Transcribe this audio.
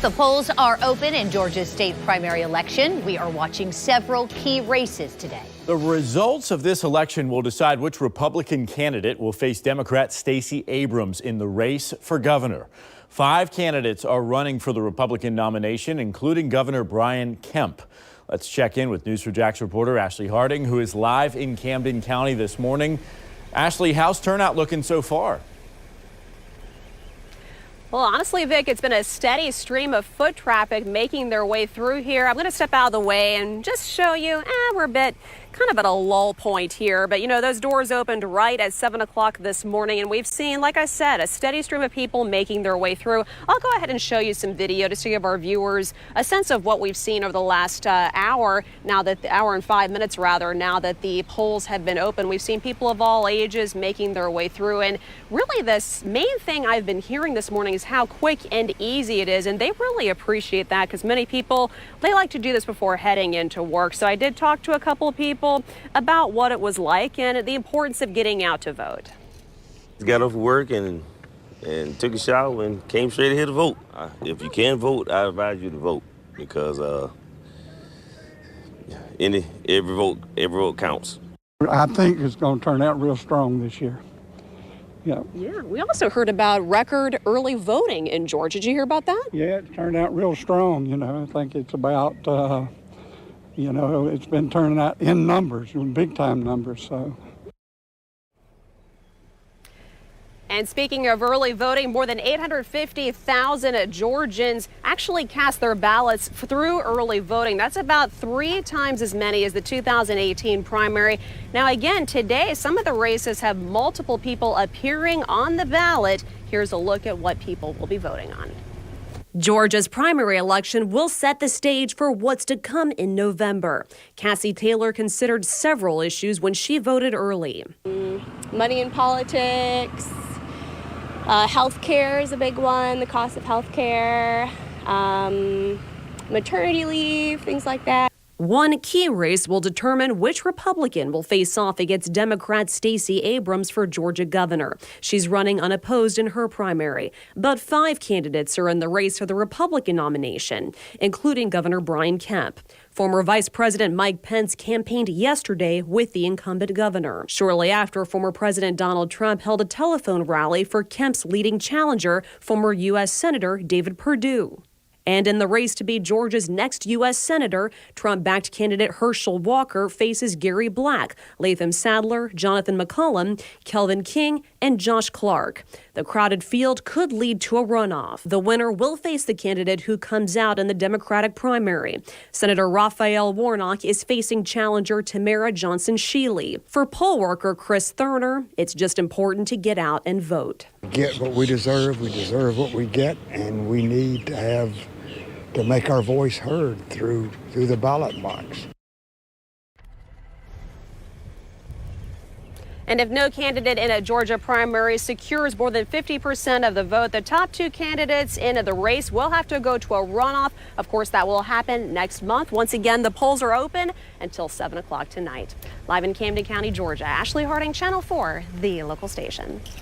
The polls are open in Georgia's state primary election. We are watching several key races today. The results of this election will decide which Republican candidate will face Democrat Stacey Abrams in the race for governor. 5 candidates are running for the Republican nomination, including Governor Brian Kemp. Let's check in with News4JAX reporter Ashley Harding, who is live in Camden County this morning. Ashley, how's turnout looking so far? Well, honestly, Vic, it's been a steady stream of foot traffic making their way through here. I'm going to step out of the way and just show you, we're a bit kind of at a lull point here. But, those doors opened right at 7 o'clock this morning, and we've seen, like I said, a steady stream of people making their way through. I'll go ahead and show you some video just to give our viewers a sense of what we've seen over the last hour, hour and 5 minutes, rather, now that the polls have been open. We've seen people of all ages making their way through. And really, this main thing I've been hearing this morning is how quick and easy it is. And they really appreciate that because many people, they like to do this before heading into work. So I did talk to a couple of people about what it was like and the importance of getting out to vote. Got off work and took a shower and came straight here to vote. If you can vote, I advise you to vote because every vote counts. I think it's going to turn out real strong this year. Yeah, we also heard about record early voting in Georgia. Did you hear about that? Yeah, it turned out real strong. I think it's about, it's been turning out in numbers, big time numbers. So. And speaking of early voting, more than 850,000 Georgians actually cast their ballots through early voting. That's about 3 times as many as the 2018 primary. Now, again, today, some of the races have multiple people appearing on the ballot. Here's a look at what people will be voting on. Georgia's primary election will set the stage for what's to come in November. Cassie Taylor considered several issues when she voted early. Money in politics. Health care is a big one, the cost of health care, maternity leave, things like that. One key race will determine which Republican will face off against Democrat Stacey Abrams for Georgia governor. She's running unopposed in her primary. But 5 candidates are in the race for the Republican nomination, including Governor Brian Kemp. Former Vice President Mike Pence campaigned yesterday with the incumbent governor. Shortly after, former President Donald Trump held a telephone rally for Kemp's leading challenger, former U.S. Senator David Perdue. And in the race to be Georgia's next U.S. Senator, Trump-backed candidate Herschel Walker faces Gary Black, Latham Sadler, Jonathan McCollum, Kelvin King, and Josh Clark. The crowded field could lead to a runoff. The winner will face the candidate who comes out in the Democratic primary. Senator Raphael Warnock is facing challenger Tamara Johnson-Shealy. For poll worker Chris Thurner, it's just important to get out and vote. Get what we deserve what we get, and we need to make our voice heard through the ballot box. And if no candidate in a Georgia primary secures more than 50% of the vote, the top 2 candidates in the race will have to go to a runoff. Of course, that will happen next month. Once again, the polls are open until 7 o'clock tonight. Live in Camden County, Georgia, Ashley Harding, Channel 4, the local station.